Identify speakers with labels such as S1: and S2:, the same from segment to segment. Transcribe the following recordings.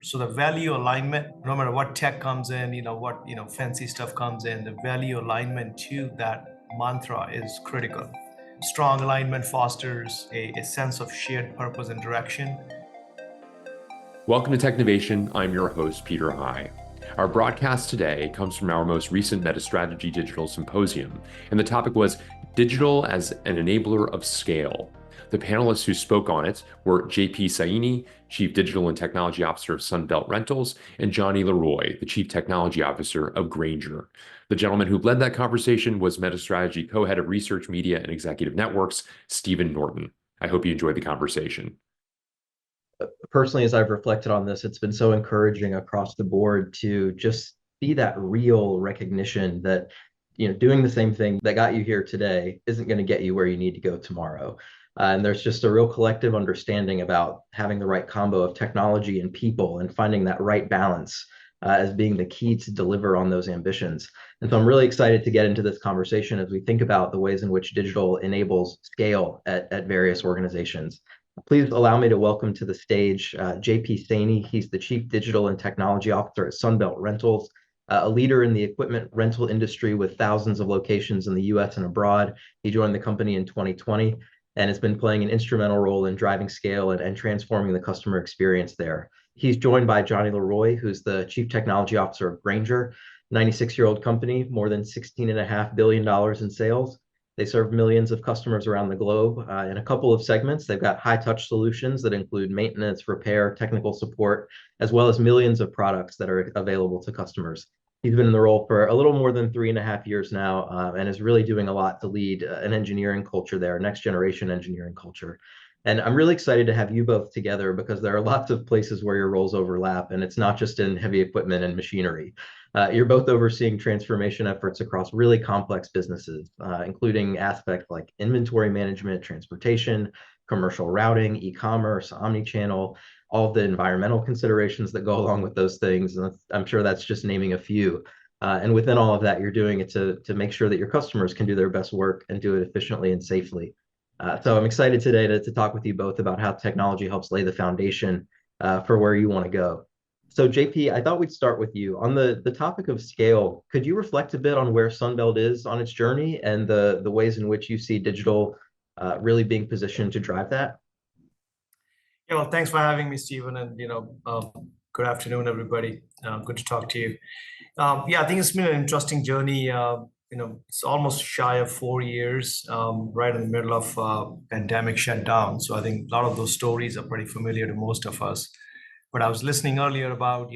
S1: So the value alignment, no matter what tech comes in, what fancy stuff comes in, the value alignment to that mantra is critical. Strong alignment fosters a sense of shared purpose and direction.
S2: Welcome to Technovation. I'm your host, Peter High. Our broadcast today comes from our most recent Metis Strategy Digital Symposium, and the topic was Digital as an Enabler of Scale. The panelists who spoke on it were JP Saini, Chief Digital and Technology Officer of Sunbelt Rentals, and Jonny LeRoy, the Chief Technology Officer of Grainger. The gentleman who led that conversation was Metis Strategy Co-Head of Research, Media, and Executive Networks, Steven Norton. I hope you enjoyed the conversation.
S3: Personally, as I've reflected on this, it's been so encouraging across the board to just see that real recognition that doing the same thing that got you here today isn't going to get you where you need to go tomorrow. And there's just a real collective understanding about having the right combo of technology and people and finding that right balance as being the key to deliver on those ambitions. And so I'm really excited to get into this conversation as we think about the ways in which digital enables scale at various organizations. Please allow me to welcome to the stage JP Saini. He's the Chief Digital and Technology Officer at Sunbelt Rentals, a leader in the equipment rental industry with thousands of locations in the US and abroad. He joined the company in 2020 and has been playing an instrumental role in driving scale and transforming the customer experience there. He's joined by Jonny LeRoy, who's the Chief Technology Officer of Grainger, 96-year-old company, more than $16.5 billion in sales. They serve millions of customers around the globe in a couple of segments. They've got high-touch solutions that include maintenance, repair, technical support, as well as millions of products that are available to customers. He's been in the role for a little more than 3.5 years now and is really doing a lot to lead an engineering culture there, next generation engineering culture. And I'm really excited to have you both together because there are lots of places where your roles overlap, and it's not just in heavy equipment and machinery. You're both overseeing transformation efforts across really complex businesses, including aspects like inventory management, transportation, commercial routing, e-commerce, omnichannel, all of the environmental considerations that go along with those things. And I'm sure that's just naming a few. And within all of that, you're doing it to make sure that your customers can do their best work and do it efficiently and safely. So I'm excited today to talk with you both about how technology helps lay the foundation for where you want to go. So JP, I thought we'd start with you. On the topic of scale, could you reflect a bit on where Sunbelt is on its journey and the ways in which you see digital really being positioned to drive that?
S1: Yeah, well, thanks for having me, Steven, and good afternoon, everybody. Good to talk to you. Yeah, I think it's been an interesting journey. It's almost shy of 4 years, right in the middle of pandemic shutdown. So I think a lot of those stories are pretty familiar to most of us. But I was listening earlier about,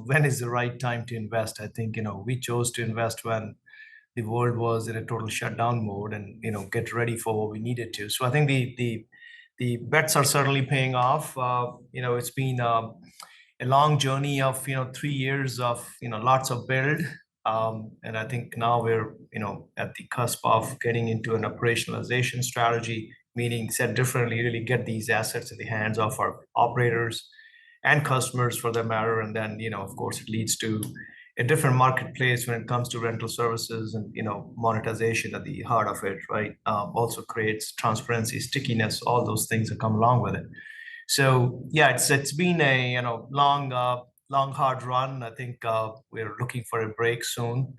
S1: when is the right time to invest? I think, we chose to invest when the world was in a total shutdown mode and, get ready for what we needed to. So I think the bets are certainly paying off. It's been a long journey of, 3 years of, lots of build. And I think now we're, at the cusp of getting into an operationalization strategy, meaning said differently, really get these assets in the hands of our operators and customers for that matter. And then, of course, it leads to a different marketplace when it comes to rental services and, monetization at the heart of it, right? Also creates transparency, stickiness, all those things that come along with it. So yeah, it's been a, long, hard run. I think we're looking for a break soon.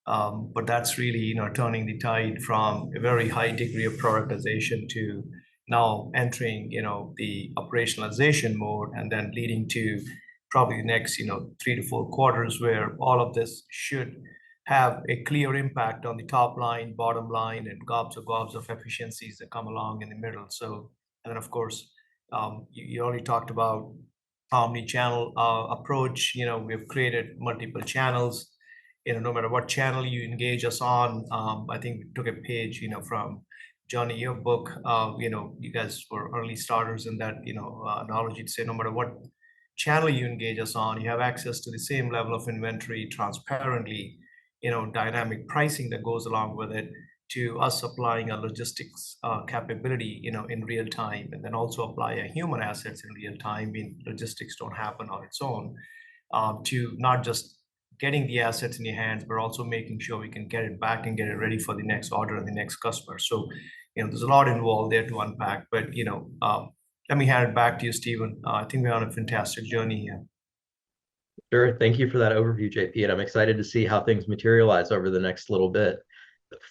S1: But that's really, turning the tide from a very high degree of productization to now entering, the operationalization mode and then leading to probably the next, 3 to 4 quarters where all of this should have a clear impact on the top line, bottom line, and gobs of efficiencies that come along in the middle. So, and then of course, you already talked about omni-channel approach. We've created multiple channels. No matter what channel you engage us on, I think we took a page, from Jonny, your book. You guys were early starters in that, analogy to say no matter what channel you engage us on, you have access to the same level of inventory transparently, dynamic pricing that goes along with it, to us applying a logistics capability, in real time, and then also apply a human assets in real time. I mean, logistics don't happen on its own, to not just getting the assets in your hands, but also making sure we can get it back and get it ready for the next order and the next customer. So, there's a lot involved there to unpack, but, let me hand it back to you, Steven. I think we're on a fantastic journey here.
S3: Sure. Thank you for that overview, JP. And I'm excited to see how things materialize over the next little bit.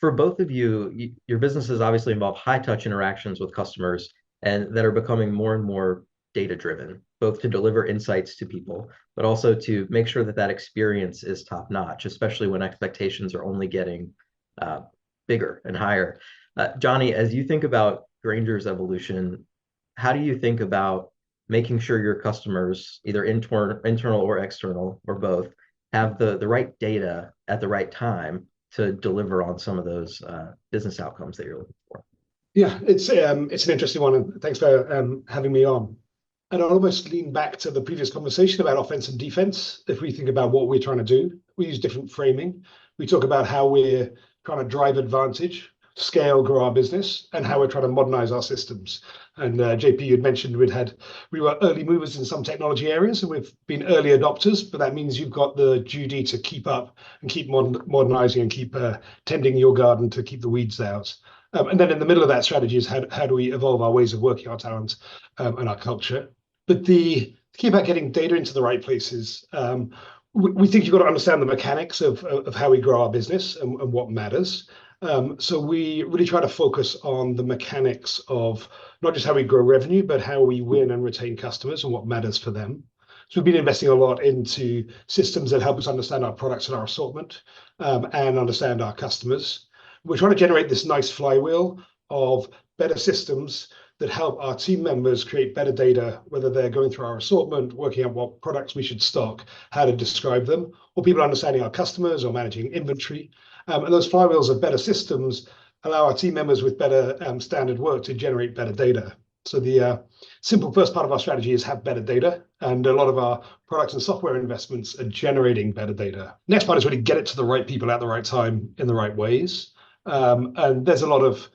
S3: For both of you, your businesses obviously involve high touch interactions with customers and that are becoming more and more data driven, both to deliver insights to people, but also to make sure that that experience is top notch, especially when expectations are only getting uh, bigger and higher. Jonny, as you think about Grainger's evolution, how do you think about making sure your customers, either internal or external or both, have the right data at the right time to deliver on some of those business outcomes that you're looking for?
S4: Yeah, it's an interesting one, and thanks for having me on. And I'll almost lean back to the previous conversation about offense and defense. If we think about what we're trying to do, we use different framing. We talk about how we're trying to drive advantage, scale, grow our business, and how we're trying to modernize our systems. And JP, you'd mentioned we were early movers in some technology areas, and we've been early adopters. But that means you've got the duty to keep up and keep modernizing and keep tending your garden to keep the weeds out. And then in the middle of that strategy is how do we evolve our ways of working, our talent, and our culture. But the key about getting data into the right places, we think you've got to understand the mechanics of how we grow our business and what matters. So we really try to focus on the mechanics of not just how we grow revenue, but how we win and retain customers and what matters for them. So we've been investing a lot into systems that help us understand our products and our assortment, and understand our customers. We're trying to generate this nice flywheel of better systems that help our team members create better data, whether they're going through our assortment, working out what products we should stock, how to describe them, or people understanding our customers or managing inventory. And those flywheels of better systems allow our team members with better standard work to generate better data. So the simple first part of our strategy is have better data, and a lot of our products and software investments are generating better data. Next part is really get it to the right people at the right time in the right ways. And there's a lot of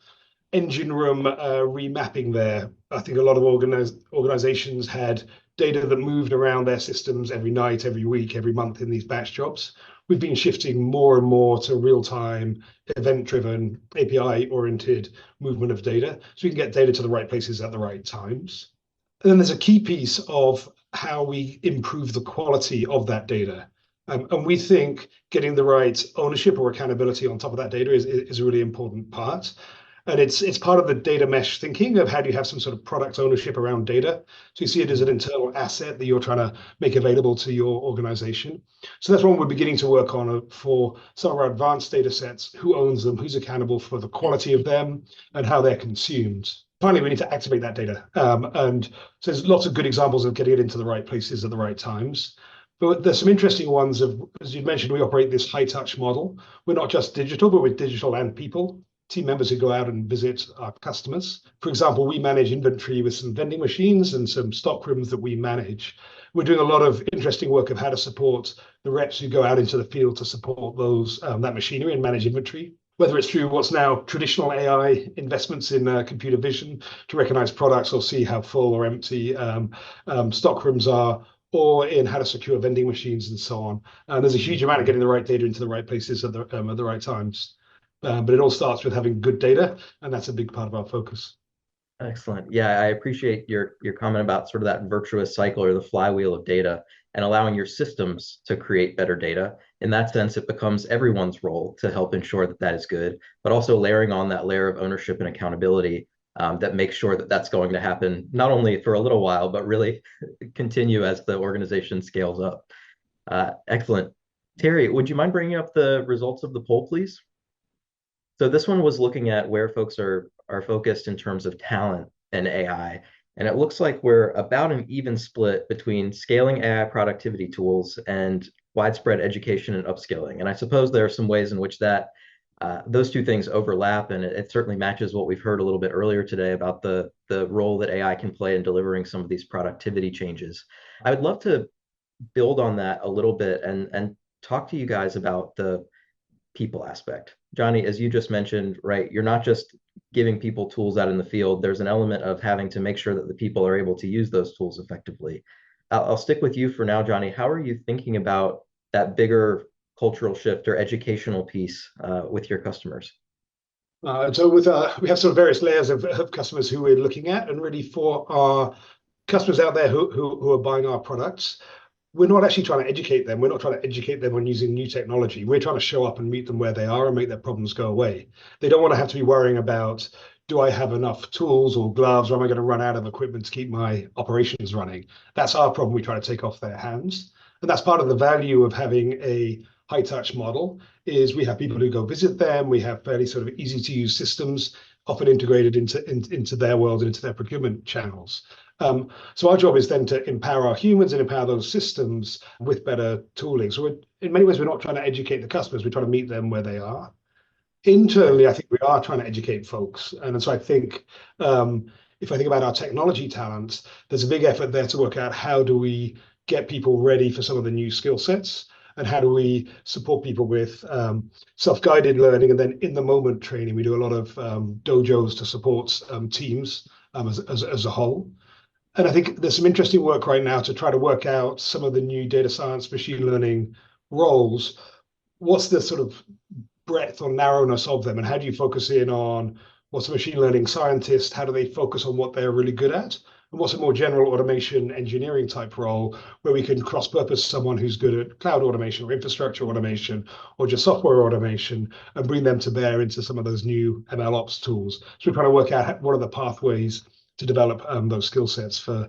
S4: engine room remapping there. I think a lot of organizations had data that moved around their systems every night, every week, every month in these batch jobs. We've been shifting more and more to real-time, event-driven, API-oriented movement of data, so we can get data to the right places at the right times. And then there's a key piece of how we improve the quality of that data. And we think getting the right ownership or accountability on top of that data is a really important part. And it's part of the data mesh thinking of how do you have some sort of product ownership around data. So you see it as an internal asset that you're trying to make available to your organization. So that's one we're beginning to work on for some of our advanced data sets. Who owns them? Who's accountable for the quality of them and how they're consumed? Finally, we need to activate that data. And so there's lots of good examples of getting it into the right places at the right times. But there's some interesting ones of, as you mentioned, we operate this high touch model. We're not just digital, but we're digital and people. Team members who go out and visit our customers. For example, we manage inventory with some vending machines and some stock rooms that we manage. We're doing a lot of interesting work of how to support the reps who go out into the field to support those that machinery and manage inventory. Whether it's through what's now traditional AI investments in computer vision to recognize products or see how full or empty stock rooms are, or in how to secure vending machines and so on. There's a huge amount of getting the right data into the right places at the right times. But it all starts with having good data, and that's a big part of our focus.
S3: Excellent. Yeah, I appreciate your comment about sort of that virtuous cycle or the flywheel of data and allowing your systems to create better data. In that sense, it becomes everyone's role to help ensure that that is good, but also layering on that layer of ownership and accountability that makes sure that that's going to happen not only for a little while, but really continue as the organization scales up. Excellent. Terry, would you mind bringing up the results of the poll, please? So this one was looking at where folks are focused in terms of talent and AI. And it looks like we're about an even split between scaling AI productivity tools and widespread education and upskilling. And I suppose there are some ways in which that those two things overlap, and it certainly matches what we've heard a little bit earlier today about the role that AI can play in delivering some of these productivity changes. I would love to build on that a little bit and talk to you guys about the people aspect. Jonny, as you just mentioned, right, you're not just giving people tools out in the field. There's an element of having to make sure that the people are able to use those tools effectively. I'll stick with you for now, Jonny. How are you thinking about that bigger cultural shift or educational piece with your customers?
S4: So with we have sort of various layers of customers who we're looking at, and really for our customers out there who are buying our products, we're not actually trying to educate them. We're not trying to educate them on using new technology. We're trying to show up and meet them where they are and make their problems go away. They don't want to have to be worrying about, do I have enough tools or gloves, or am I going to run out of equipment to keep my operations running? That's our problem we try to take off their hands. And that's part of the value of having a high touch model is we have people who go visit them. We have fairly sort of easy to use systems often integrated into their world and into their procurement channels. So our job is then to empower our humans and empower those systems with better tooling. So in many ways, we're not trying to educate the customers. We're trying to meet them where they are. Internally, I think we are trying to educate folks. And so I think if I think about our technology talents, there's a big effort there to work out how do we get people ready for some of the new skill sets and how do we support people with self-guided learning and then in the moment training. We do a lot of dojos to support teams as a whole. And I think there's some interesting work right now to try to work out some of the new data science, machine learning roles. What's the sort of breadth or narrowness of them? And how do you focus in on what's a machine learning scientist? How do they focus on what they're really good at? And what's a more general automation engineering type role where we can cross-purpose someone who's good at cloud automation or infrastructure automation or just software automation and bring them to bear into some of those new ML ops tools. So we're trying to work out what are the pathways to develop those skill sets for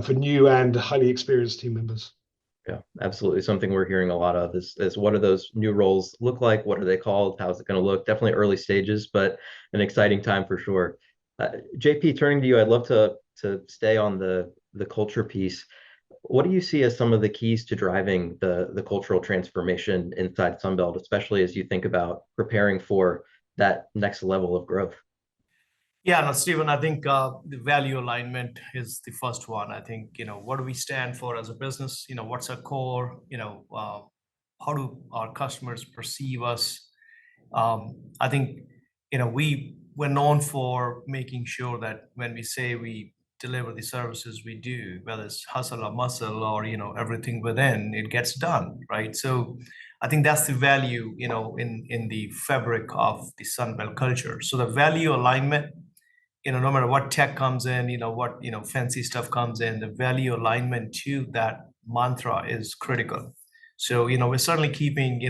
S4: new and highly experienced team members.
S3: Yeah, absolutely. Something we're hearing a lot of is what do those new roles look like? What are they called? How's it going to look? Definitely early stages, but an exciting time for sure. JP, turning to you, I'd love to stay on the culture piece. What do you see as some of the keys to driving the cultural transformation inside Sunbelt, especially as you think about preparing for that next level of growth?
S1: Yeah, no, Stephen, I think the value alignment is the first one. I think, what do we stand for as a business? What's our core? How do our customers perceive us? I think, we're known for making sure that when we say we deliver the services we do, whether it's hustle or muscle or, everything within, it gets done, right? So I think that's the value, in the fabric of the Sunbelt culture. So the value alignment, no matter what tech comes in, what, fancy stuff comes in, the value alignment to that mantra is critical. So, we're certainly keeping,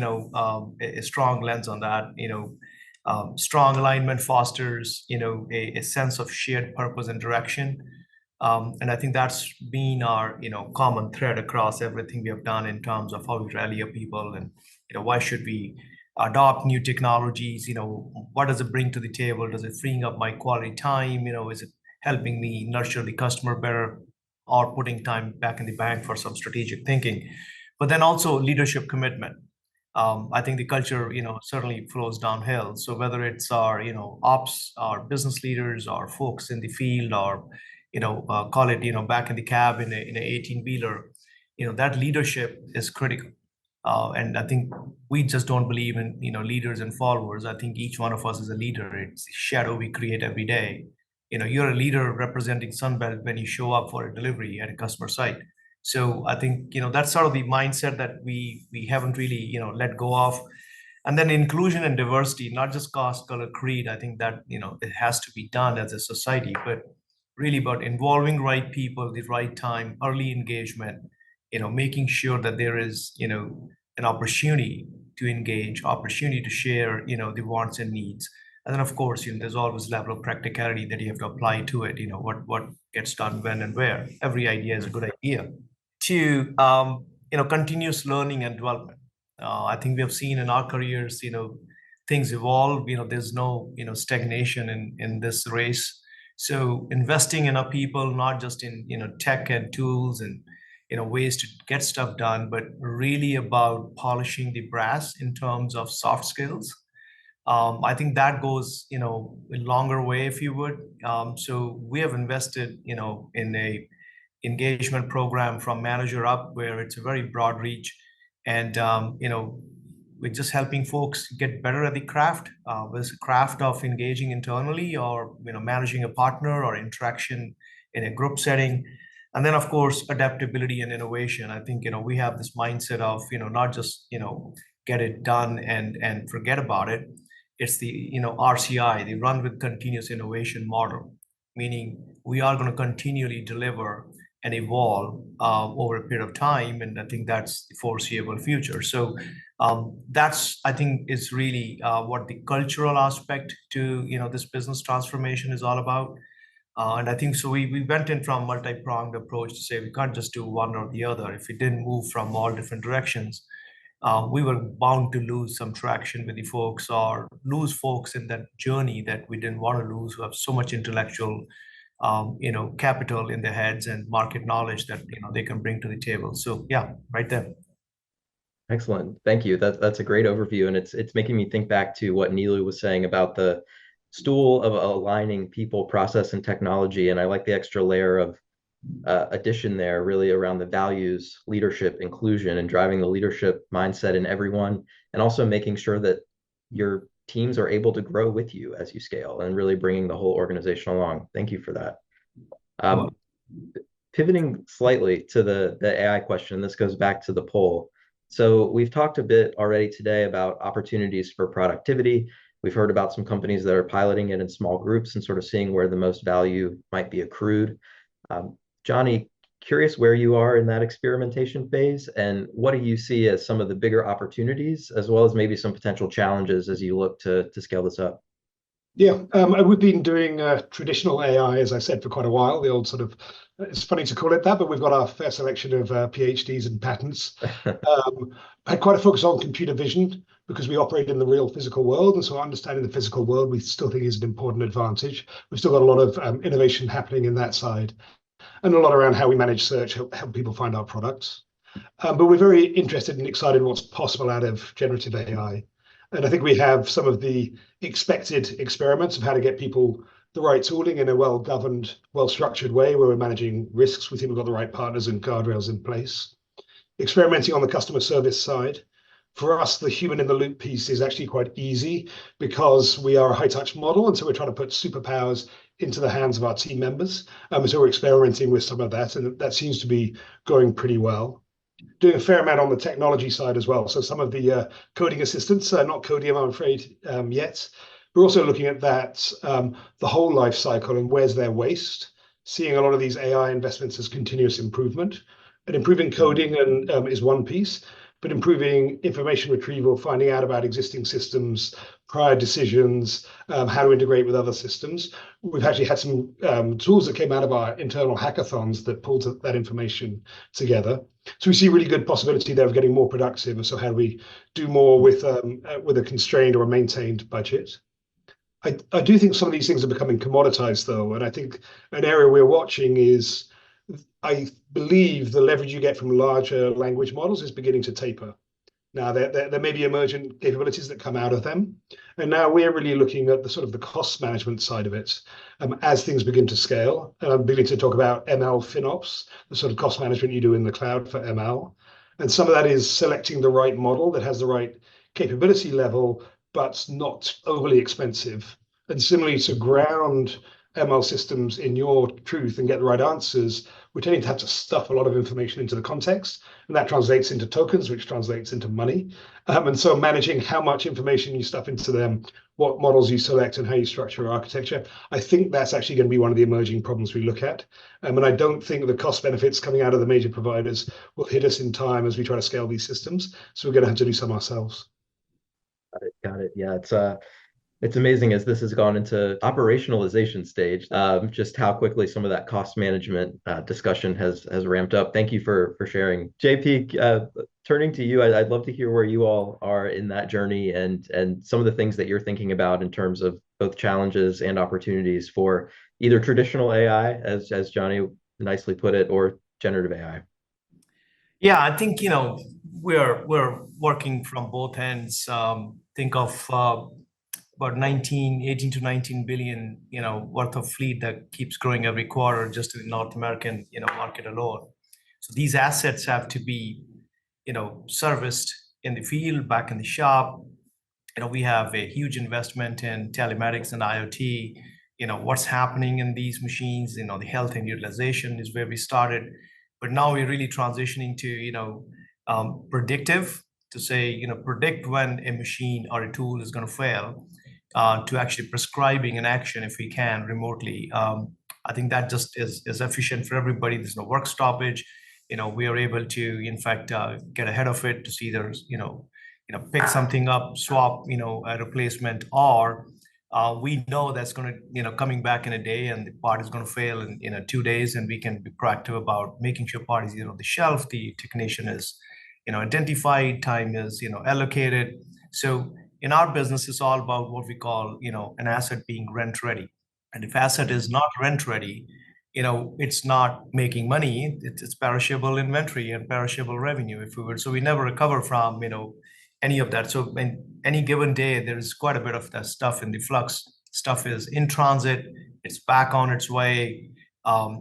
S1: a strong lens on that. Strong alignment fosters, a sense of shared purpose and direction. And I think that's been our, common thread across everything we have done in terms of how we rally our people and, why should we adopt new technologies? What does it bring to the table? Does it freeing up my quality time? Is it helping me nurture the customer better or putting time back in the bank for some strategic thinking? But then also leadership commitment. I think the culture, certainly flows downhill. So whether it's our, ops, our business leaders, our folks in the field, or, call it, back in the cab in a 18-wheeler, that leadership is critical. And I think we just don't believe in, leaders and followers. I think each one of us is a leader. It's the shadow we create every day. You're a leader representing Sunbelt when you show up for a delivery at a customer site. So I think, that's sort of the mindset that we haven't really, let go of. And then inclusion and diversity, not just caste, color, creed. I think that, it has to be done as a society, but really about involving right people, the right time, early engagement, making sure that there is, an opportunity to engage, opportunity to share, the wants and needs. And then, of course, there's always level of practicality that you have to apply to it. What gets done when and where. Every idea is a good idea. To continuous learning and development. I think we have seen in our careers, things evolve. There's no stagnation in this race. So investing in our people, not just in tech and tools and ways to get stuff done, but really about polishing the brass in terms of soft skills. I think that goes a longer way, if you would. So we have invested in a engagement program from manager up, where it's a very broad reach, and we're just helping folks get better at the craft, whether it's the craft of engaging internally or managing a partner or interaction in a group setting. And then, of course, adaptability and innovation. I think we have this mindset of not just get it done and forget about it. It's the RCI, the run with continuous innovation model, meaning we are going to continually deliver and evolve over a period of time, and I think that's the foreseeable future. So that's, I think, is really what the cultural aspect to this business transformation is all about. And I think so we went in from multi-pronged approach to say we can't just do one or the other. If we didn't move from all different directions, we were bound to lose some traction with the folks, or lose folks in that journey that we didn't want to lose, who have so much intellectual capital in their heads and market knowledge that they can bring to the table. So yeah, right there.
S3: Excellent. Thank you. That's a great overview. And it's making me think back to what Nilu was saying about the stool of aligning people, process, and technology. And I like the extra layer of addition there, really around the values, leadership, inclusion, and driving the leadership mindset in everyone, and also making sure that your teams are able to grow with you as you scale, and really bringing the whole organization along. Thank you for that. Pivoting slightly to the AI question, this goes back to the poll. So we've talked a bit already today about opportunities for productivity. We've heard about some companies that are piloting it in small groups and sort of seeing where the most value might be accrued. Jonny, curious where you are in that experimentation phase, and what do you see as some of the bigger opportunities, as well as maybe some potential challenges as you look to scale this up?
S4: Yeah, we've been doing traditional AI, as I said, for quite a while. The old sort of, it's funny to call it that, but we've got our fair selection of PhDs and patents. I had quite a focus on computer vision because we operate in the real physical world. And so understanding the physical world, we still think is an important advantage. We've still got a lot of innovation happening in that side, and a lot around how we manage search, help people find our products. But we're very interested and excited what's possible out of generative AI. And I think we have some of the expected experiments of how to get people the right tooling in a well-governed, well-structured way where we're managing risks. We think we've got the right partners and guardrails in place. Experimenting on the customer service side. For us, the human in the loop piece is actually quite easy because we are a high-touch model, and so we're trying to put superpowers into the hands of our team members. So we're experimenting with some of that, and that seems to be going pretty well. Doing a fair amount on the technology side as well. So some of the coding assistants, not Codium, I'm afraid, yet. We're also looking at that, the whole life cycle and where's their waste, seeing a lot of these AI investments as continuous improvement. And improving coding is one piece, but improving information retrieval, finding out about existing systems, prior decisions, how to integrate with other systems. We've actually had some tools that came out of our internal hackathons that pulled that information together. So we see really good possibility there of getting more productive. So how do we do more with a constrained or a maintained budget? I do think some of these things are becoming commoditized, though. And I think an area we're watching is, I believe the leverage you get from larger language models is beginning to taper. Now, there may be emergent capabilities that come out of them. And now we're really looking at the sort of the cost management side of it as things begin to scale. And I'm beginning to talk about ML FinOps, the sort of cost management you do in the cloud for ML. And some of that is selecting the right model that has the right capability level, but not overly expensive. And similarly to ground ML systems in your truth and get the right answers, we're tending to have to stuff a lot of information into the context, and that translates into tokens, which translates into money. And so managing how much information you stuff into them, what models you select, and how you structure your architecture, I think that's actually going to be one of the emerging problems we look at. And I don't think the cost benefits coming out of the major providers will hit us in time as we try to scale these systems. So we're going to have to do some ourselves.
S3: Got it. Yeah, it's amazing as this has gone into operationalization stage, just how quickly some of that cost management discussion has ramped up. Thank you for sharing. JP, turning to you, I'd love to hear where you all are in that journey, and some of the things that you're thinking about in terms of both challenges and opportunities for either traditional AI, as Jonny nicely put it, or generative AI.
S1: Yeah, I think we're working from both ends. Think of about 18 to 19 billion, worth of fleet that keeps growing every quarter just in the North American, market alone. So these assets have to be, serviced in the field, back in the shop. We have a huge investment in telematics and IoT. What's happening in these machines, the health and utilization is where we started. But now we're really transitioning to, predictive, to say, predict when a machine or a tool is going to fail, to actually prescribing an action if we can remotely. I think that just is efficient for everybody. There's no work stoppage. We are able to, in fact, get ahead of it to see there's, pick something up, swap, a replacement, or we know that's going to, coming back in a day and the part is going to fail in 2 days, and we can be proactive about making sure part is either on the shelf, the technician is, identified, time is, allocated. So in our business, it's all about what we call, an asset being rent ready. And if asset is not rent ready, it's not making money. It's perishable inventory and perishable revenue, if we would. So we never recover from, any of that. So in any given day, there is quite a bit of that stuff in the flux. Stuff is in transit. It's back on its way.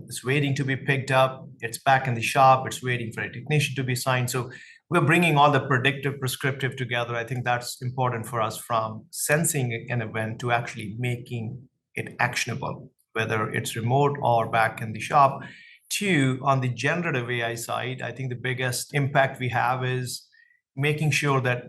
S1: It's waiting to be picked up. It's back in the shop. It's waiting for a technician to be signed. So we're bringing all the predictive, prescriptive together. I think that's important for us, from sensing an event to actually making it actionable, whether it's remote or back in the shop. Two, on the generative AI side, I think the biggest impact we have is making sure that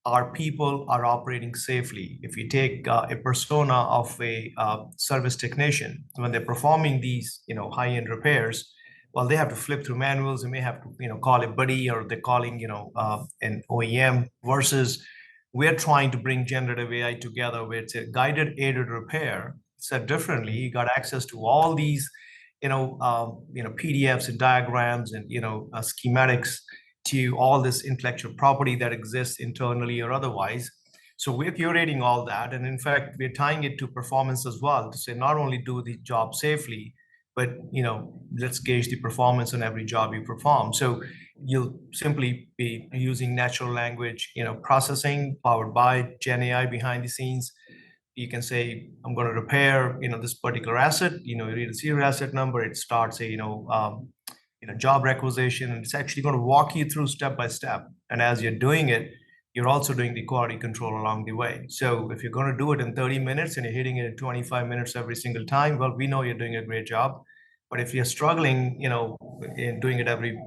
S1: our people are operating safely. If you take a persona of a service technician, when they're performing these, high-end repairs, well, they have to flip through manuals. They may have to, call a buddy, or they're calling, an OEM, versus we're trying to bring generative AI together where it's a guided, aided repair. Said differently, you got access to all these, PDFs and diagrams and, schematics to all this intellectual property that exists internally or otherwise. So we're curating all that. And in fact, we're tying it to performance as well, to say not only do the job safely, but let's gauge the performance on every job you perform. So you'll simply be using natural language, processing powered by Gen AI behind the scenes. You can say, I'm going to repair, this particular asset. You read a serial asset number. It starts a, job requisition, and it's actually going to walk you through step by step. And as you're doing it, you're also doing the quality control along the way. So if you're going to do it in 30 minutes and you're hitting it in 25 minutes every single time, well, we know you're doing a great job. But if you're struggling, in doing it every,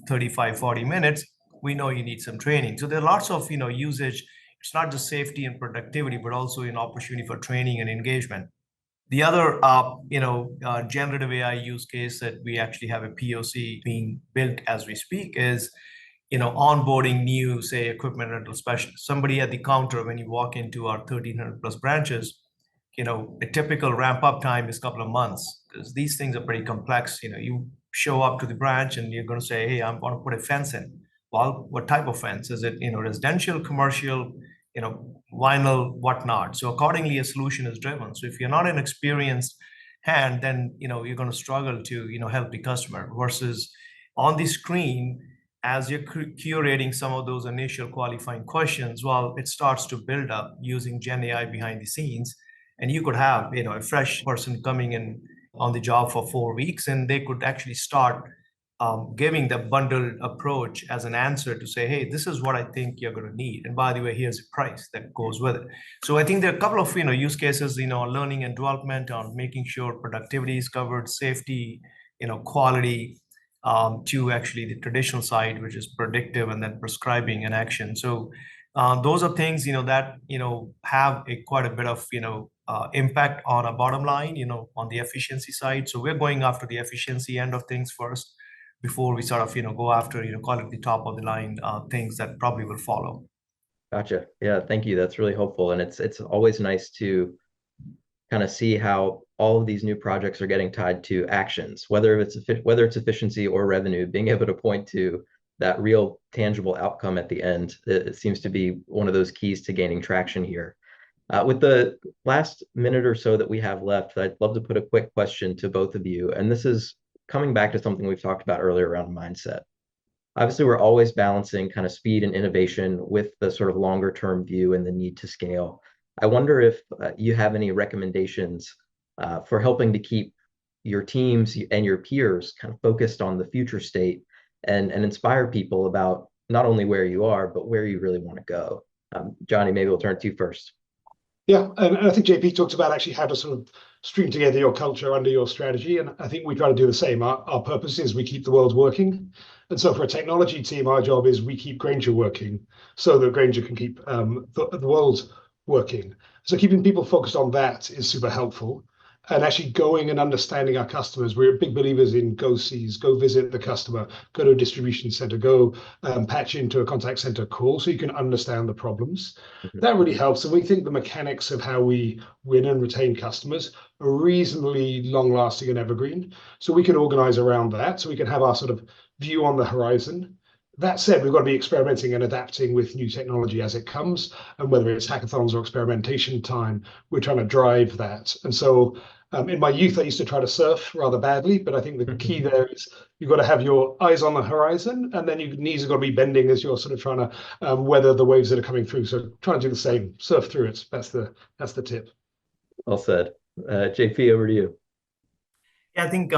S1: 35, 40 minutes, we know you need some training. So there are lots of, usage. It's not just safety and productivity, but also an opportunity for training and engagement. The other, generative AI use case that we actually have a POC being built as we speak is, onboarding new, say, equipment rental specialists. Somebody at the counter, when you walk into our 1,300 plus branches, a typical ramp up time is a couple of months, because these things are pretty complex. You show up to the branch and you're going to say, hey, I'm going to put a fence in. Well, what type of fence? Is it, residential, commercial, vinyl, whatnot? So accordingly, a solution is driven. So if you're not an experienced hand, then, you're going to struggle to, help the customer, versus on the screen, as you're curating some of those initial qualifying questions, well, it starts to build up using Gen AI behind the scenes. And you could have, a fresh person coming in on the job for 4 weeks, and they could actually start giving the bundled approach as an answer to say, hey, this is what I think you're going to need. And by the way, here's a price that goes with it. So I think there are a couple of, use cases, on learning and development, on making sure productivity is covered, safety, quality, to actually the traditional side, which is predictive, and then prescribing and action. So those are things, that, have quite a bit of, impact on a bottom line, on the efficiency side. So we're going after the efficiency end of things first, before we sort of, go after, call it the top of the line things that probably will follow.
S3: Gotcha. Yeah, thank you. That's really helpful. And it's always nice to kind of see how all of these new projects are getting tied to actions, whether it's efficiency or revenue, being able to point to that real tangible outcome at the end. It seems to be one of those keys to gaining traction here. With the last minute or so that we have left, I'd love to put a quick question to both of you. And this is coming back to something we've talked about earlier around mindset. Obviously, we're always balancing kind of speed and innovation with the sort of longer term view and the need to scale. I wonder if you have any recommendations for helping to keep your teams and your peers kind of focused on the future state and inspire people about not only where you are, but where you really want to go. Jonny, maybe we'll turn to you first.
S4: Yeah, and I think JP talked about actually how to sort of string together your culture under your strategy. And I think we try to do the same. Our purpose is we keep the world working. And so for a technology team, our job is we keep Grainger working so that Grainger can keep the world working. So keeping people focused on that is super helpful. and actually going and understanding our customers. We're big believers in go seize, go visit the customer, go to a distribution center, go patch into a contact center call so you can understand the problems. That really helps. And we think the mechanics of how we win and retain customers are reasonably long lasting and evergreen. So we can organize around that. So we can have our sort of view on the horizon. That said, we've got to be experimenting and adapting with new technology as it comes. And whether it's hackathons or experimentation time, we're trying to drive that. And so in my youth, I used to try to surf rather badly, but I think the key there is you've got to have your eyes on the horizon, and then your knees have got to be bending as you're sort of trying to weather the waves that are coming through. So trying to do the same, surf through it. That's the tip.
S3: Well said. JP, over to you.
S1: Yeah, I think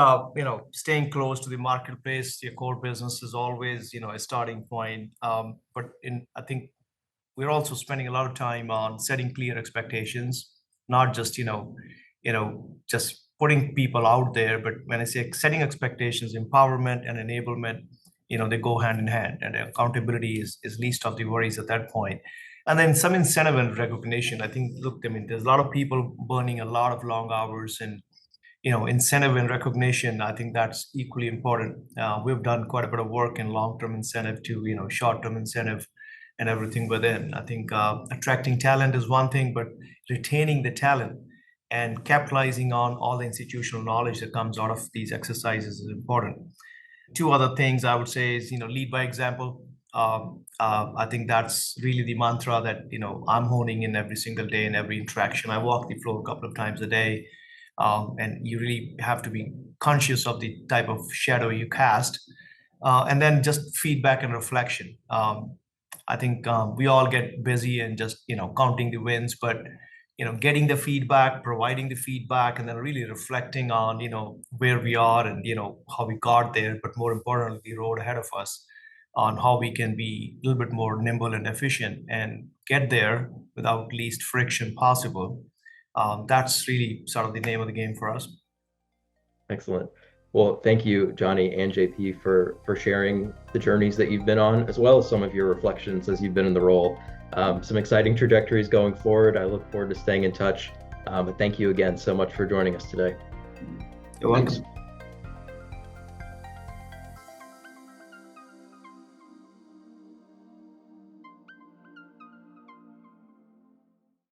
S1: staying close to the marketplace, your core business is always a starting point. But I think we're also spending a lot of time on setting clear expectations, not just just putting people out there. But when I say setting expectations, empowerment and enablement, they go hand in hand, and accountability is least of the worries at that point. And then some incentive and recognition. I think, look, there's a lot of people burning a lot of long hours, and incentive and recognition, I think that's equally important. We've done quite a bit of work in long-term incentive to, short-term incentive and everything within. I think attracting talent is one thing, but retaining the talent and capitalizing on all the institutional knowledge that comes out of these exercises is important. Two other things I would say is, lead by example. I think that's really the mantra that, I'm honing in every single day in every interaction. I walk the floor a couple of times a day. And you really have to be conscious of the type of shadow you cast. And then just feedback and reflection. I think we all get busy and just, counting the wins, but, getting the feedback, providing the feedback, and then really reflecting on, where we are and, how we got there, but more importantly, the road ahead of us, on how we can be a little bit more nimble and efficient and get there without least friction possible. That's really sort of the name of the game for us.
S3: Excellent. Well, thank you, Jonny and JP, for sharing the journeys that you've been on, as well as some of your reflections as you've been in the role. Some exciting trajectories going forward. I look forward to staying in touch. But thank you again so much for joining us today.
S1: You're welcome.
S4: Thanks.